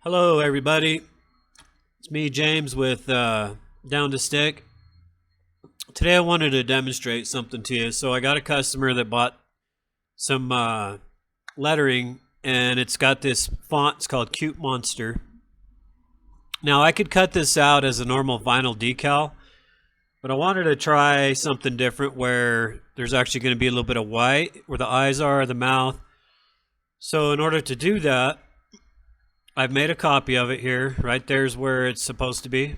Hello everybody, it's me James with Down to Stick. Today I wanted to demonstrate something to you. So I got a customer that bought some lettering, and it's got this font. It's called Cute Monster. Now I could cut this out as a normal vinyl decal, but I wanted to try something different where there's actually going to be a little bit of white where the eyes are, the mouth. So in order to do that, I've made a copy of it here. Right there's where it's supposed to be.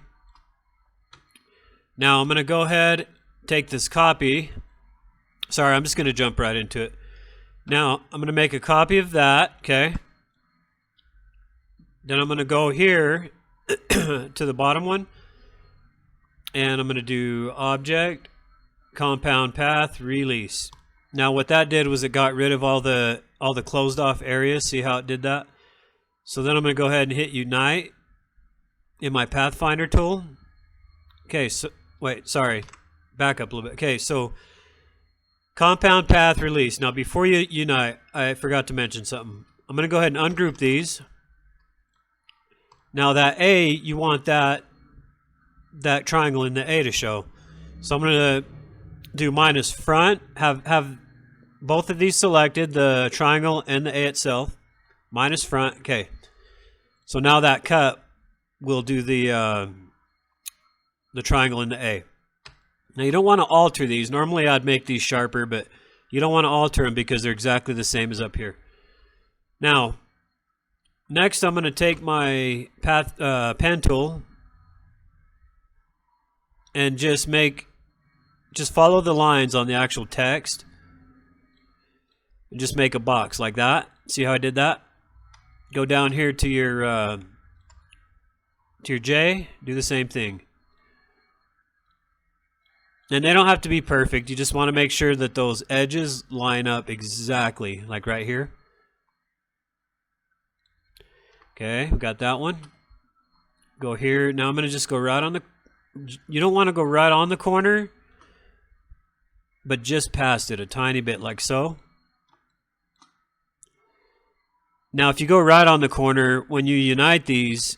Now I'm going to go ahead, take this copy. Sorry, I'm just going to jump right into it. Now I'm going to make a copy of that, okay? Then I'm going to go here to the bottom one, and I'm going to do Object, Compound Path, Release. Now what that did was it got rid of all the closed off areas. See how it did that? So then I'm going to go ahead and hit Unite in my Pathfinder tool. Okay, so wait, sorry, back up a little bit. Okay, so Compound Path Release. Now before you unite, I forgot to mention something. I'm going to go ahead and ungroup these. Now that A, you want that triangle in the A to show. So I'm going to do minus front, have both of these selected, the triangle and the A itself. Minus front, okay. So now that cut will do the triangle in the A. Now you don't want to alter these. Normally I'd make these sharper, but you don't want to alter them because they're exactly the same as up here. Now, next I'm going to take my pen tool and just follow the lines on the actual text and just make a box like that. See how I did that? Go down here to your J, do the same thing. And they don't have to be perfect. You just want to make sure that those edges line up exactly, like right here. Okay, we got that one. Go here. Now I'm going to just go right on the... You don't want to go right on the corner, but just past it a tiny bit, like so. Now, if you go right on the corner, when you unite these,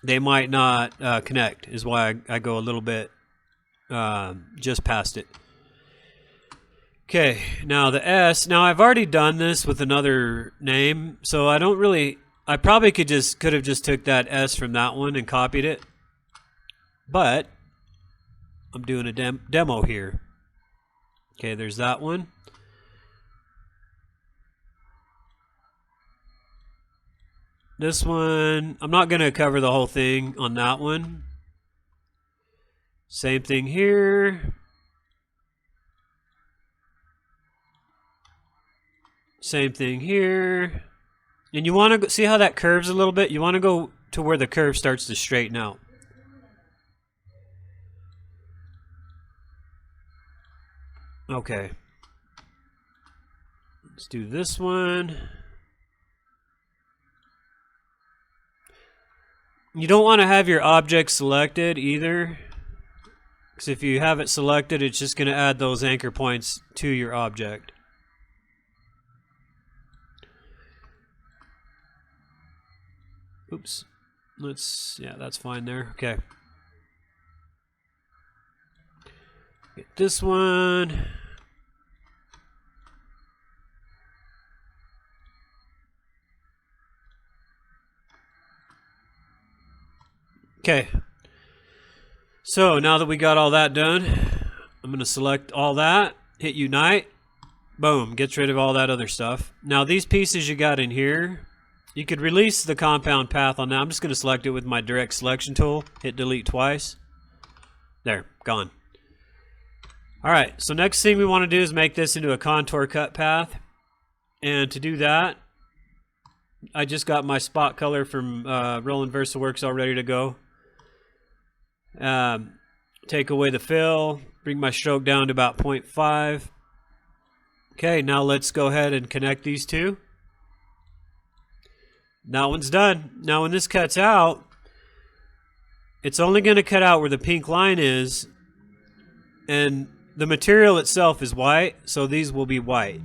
they might not connect, is why I go a little bit just past it. Okay, now the S. Now, I've already done this with another name, so I don't really... I probably could have just took that S from that one and copied it. But I'm doing a demo here. Okay, there's that one. This one, I'm not going to cover the whole thing on that one. Same thing here. Same thing here. And you want to see how that curves a little bit? You want to go to where the curve starts to straighten out. Okay. Let's do this one. You don't want to have your object selected either, because if you have it selected, it's just going to add those anchor points to your object. Oops. Yeah, that's fine there. Okay. Get this one. Okay, so now that we got all that done, I'm going to select all that, hit Unite, boom, gets rid of all that other stuff. Now these pieces you got in here, you could release the compound path on that. I'm just going to select it with my direct selection tool, hit delete twice. There, gone. Alright, so next thing we want to do is make this into a contour cut path. And to do that, I just got my spot color from Roland VersaWorks all ready to go. Take away the fill, bring my stroke down to about 0.5. Okay, now let's go ahead and connect these two. That one's done. Now when this cuts out, it's only going to cut out where the pink line is, and the material itself is white, so these will be white.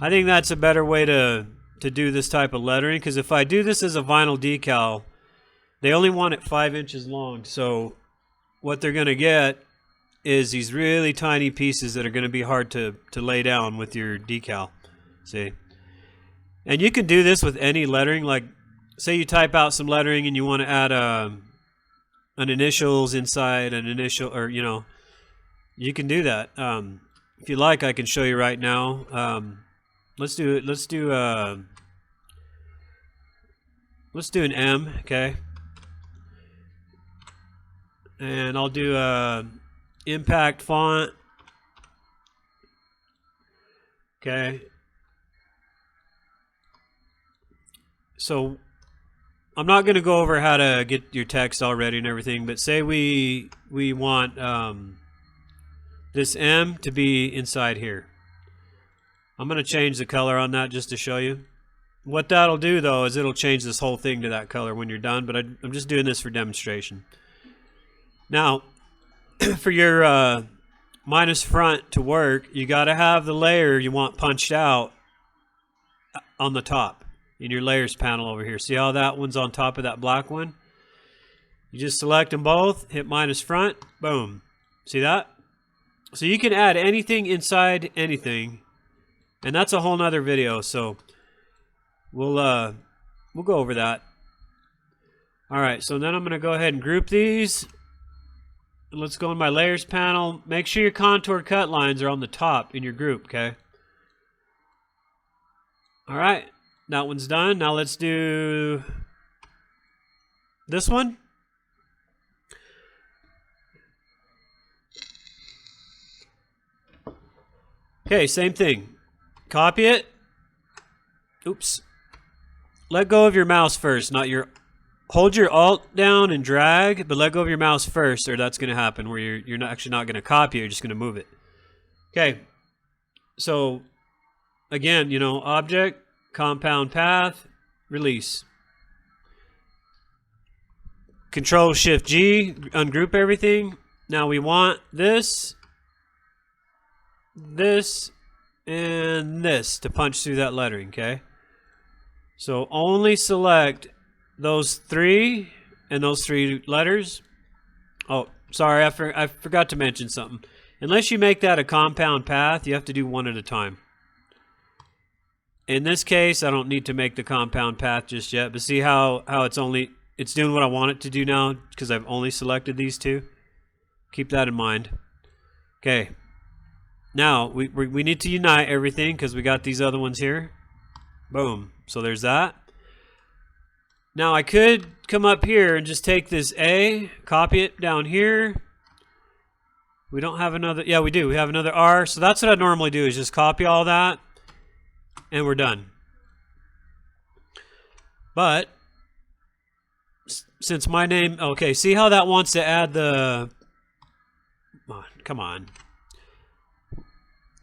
I think that's a better way to to do this type of lettering, because if I do this as a vinyl decal, they only want it 5 inches long. So what they're going to get is these really tiny pieces that are going to be hard to lay down with your decal. See? And you can do this with any lettering. Like, say you type out some lettering and you want to add an initials inside an initial, or you know, you can do that. If you like, I can show you right now. Let's do it. Let's do an M, okay? And I'll do impact font, okay? So I'm not going to go over how to get your text all ready and everything, but say we want this M to be inside here. I'm going to change the color on that just to show you. What that'll do, though, is it'll change this whole thing to that color when you're done, but I'm just doing this for demonstration. Now, for your minus front to work, you got to have the layer you want punched out on the top in your layers panel over here. See how that one's on top of that black one? You just select them both, hit minus front, boom. See that? So you can add anything inside anything, and that's a whole nother video, so we'll go over that. Alright, so then I'm going to go ahead and group these. Let's go in my layers panel. Make sure your contour cut lines are on the top in your group, okay? Alright, that one's done. Now let's do this one. Okay, same thing. Copy it. Oops. Let go of your mouse first, not your... Hold your Alt down and drag, but let go of your mouse first, or that's going to happen where you're not actually not going to copy it, you're just going to move it. Okay. So, again, you know, object, compound path, release. Control-Shift-G, ungroup everything. Now we want this, this, and this to punch through that lettering, okay? So only select those three and those three letters. Oh, sorry, I forgot to mention something. Unless you make that a compound path, you have to do one at a time. In this case, I don't need to make the compound path just yet, but see how it's doing what I want it to do now because I've only selected these two. Keep that in mind. Okay. Now, we need to unite everything because we got these other ones here. Boom. So there's that. Now I could come up here and just take this A, copy it down here. We don't have another, yeah we do, we have another R. So that's what I normally do, is just copy all that and we're done. But, since my name, okay, see how that wants to add the, come on.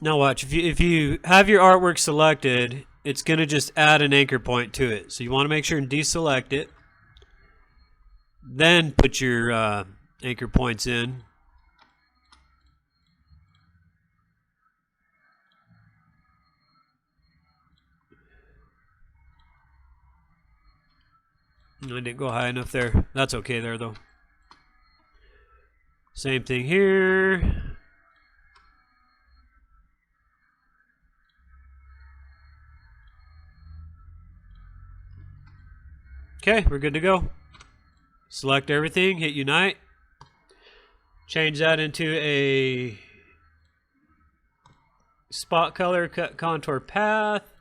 Now watch, if you have your artwork selected, it's going to just add an anchor point to it. So you want to make sure and deselect it. Then put your anchor points in. I didn't go high enough there. That's okay there though. Same thing here. Okay, we're good to go. Select everything, hit unite. Change that into a spot color, cut contour path.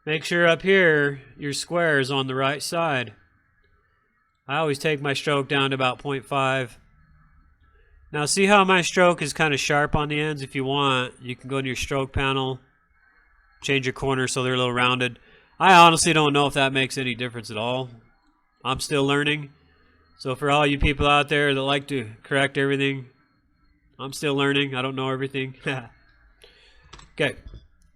Make sure up here your square is on the right side. I always take my stroke down to about 0.5. Now see how my stroke is kind of sharp on the ends? If you want, you can go into your stroke panel, change your corners so they're a little rounded. I honestly don't know if that makes any difference at all. I'm still learning. So for all you people out there that like to correct everything, I'm still learning. I don't know everything. Okay.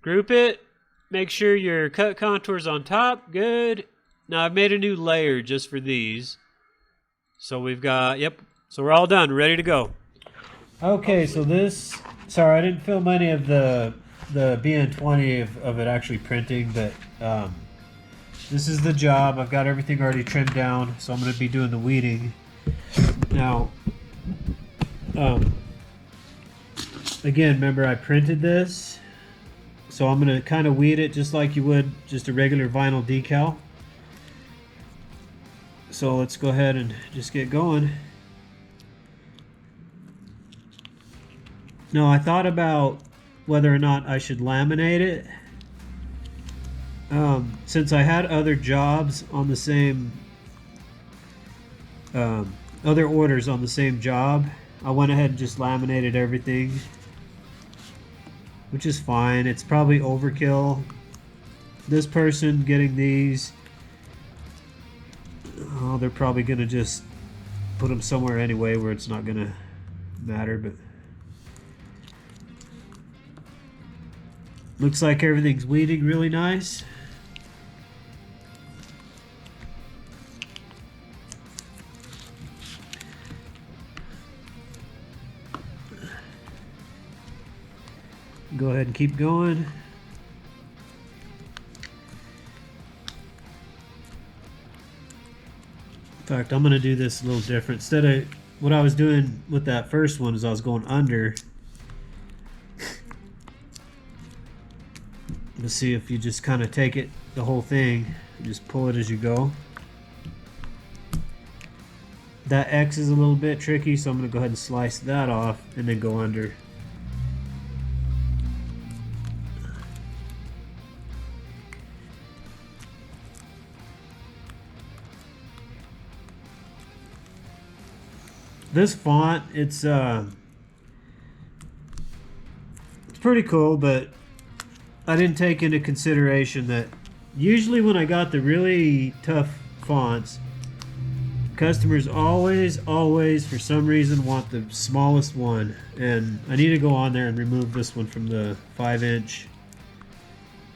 Group it. Make sure your cut contour's on top. Good. Now I've made a new layer just for these. So we've got, yep. So we're all done. Ready to go. Okay, so this, sorry, I didn't film any of the BN-20 of it actually printing, but this is the job. I've got everything already trimmed down, so I'm going to be doing the weeding. Now, again, remember I printed this, so I'm going to kind of weed it just like you would just a regular vinyl decal. So let's go ahead and just get going. Now, I thought about whether or not I should laminate it. Since I had other jobs on the same, other orders on the same job, I went ahead and just laminated everything, which is fine. It's probably overkill. This person getting these, oh, they're probably gonna just put them somewhere anyway where it's not gonna matter, but looks like everything's weeding really nice. Go ahead and keep going. In fact, I'm going to do this a little different. Instead of what I was doing with that first one is I was going under. Let's see if you just kind of take it, the whole thing, and just pull it as you go. That X is a little bit tricky, so I'm going to go ahead and slice that off and then go under. This font, it's pretty cool, but I didn't take into consideration that usually when I got the really tough fonts, customers always for some reason want the smallest one, and I need to go on there and remove this one from the 5-inch.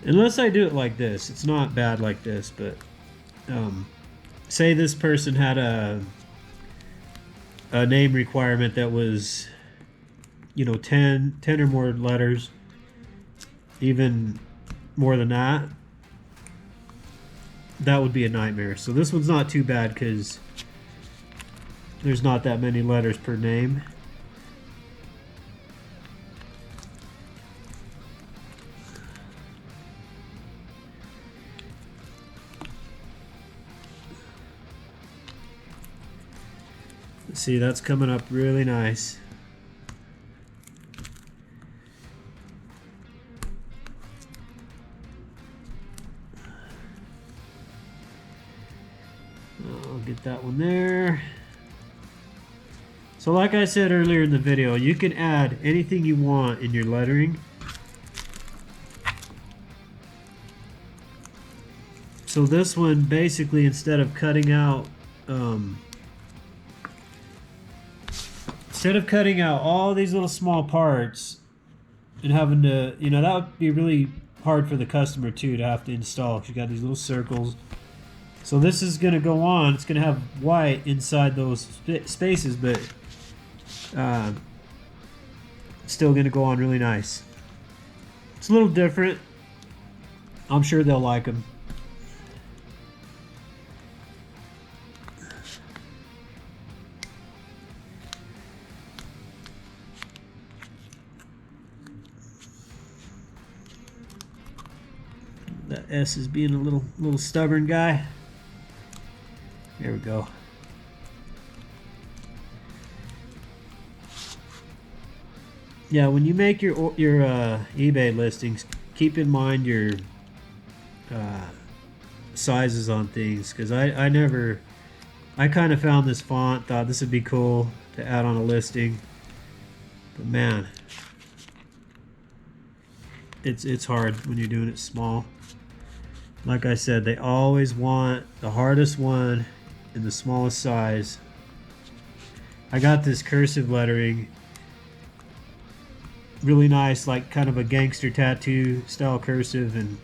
Unless I do it like this, it's not bad like this, but say this person had a name requirement that was, you know, 10 or more letters, even more than that, that would be a nightmare. So this one's not too bad because there's not that many letters per name. See, that's coming up really nice. I'll get that one there. So like I said earlier in the video, you can add anything you want in your lettering. So this one, basically, instead of cutting out all these little small parts and having to, you know, that would be really hard for the customer too to have to install. You got these little circles. So this is going to go on. It's going to have white inside those spaces, but still going to go on really nice. It's a little different. I'm sure they'll like them. That S is being a little stubborn guy. There we go. Yeah, when you make your eBay listings, keep in mind your sizes on things, because I kind of found this font, thought this would be cool to add on a listing, but man, it's hard when you're doing it small. Like I said, they always want the hardest one in the smallest size. I got this cursive lettering, really nice, like kind of a gangster tattoo style cursive, and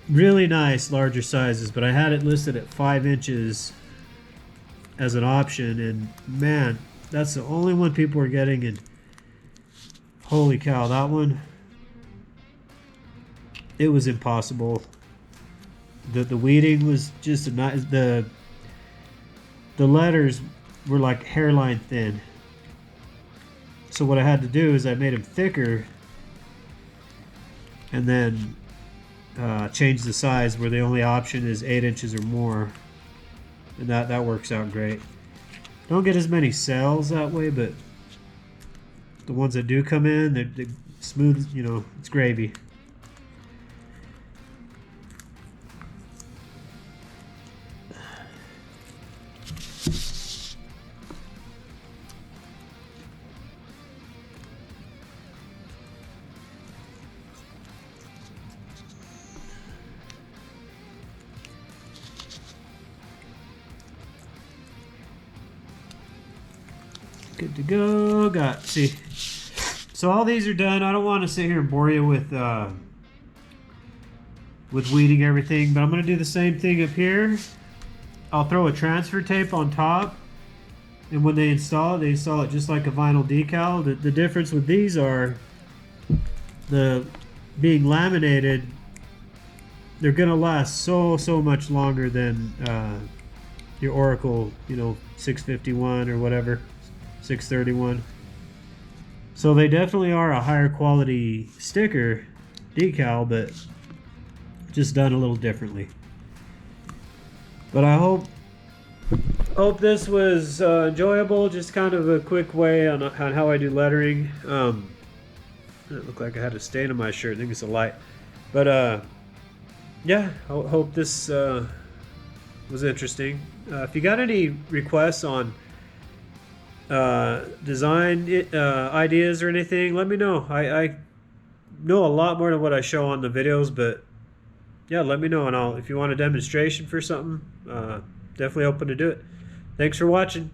really nice larger sizes, but I had it listed at 5 inches as an option, and man, that's the only one people were getting, and holy cow, that one, it was impossible. The weeding was just a nice. The letters were like hairline thin. So what I had to do is I made them thicker, and then change the size where the only option is 8 inches or more, and that works out great. Don't get as many cells that way, but the ones that do come in, they're smooth. You know, it's gravy. Good to go. See, so all these are done. I don't want to sit here and bore you with weeding everything, but I'm going to do the same thing up here. I'll throw a transfer tape on top, and when they install it just like a vinyl decal. The difference with these are the being laminated. They're going to last so much longer than your Oracle, 651 or whatever. 631. So they definitely are a higher quality sticker decal, but just done a little differently. But I hope this was enjoyable. Just kind of a quick way on how I do lettering. It looked like I had a stain on my shirt. I think it's a light. But yeah, I hope this was interesting. If you got any requests on design ideas or anything, let me know. I know a lot more than what I show on the videos, but yeah, let me know, and if you want a demonstration for something, definitely open to do it. Thanks for watching.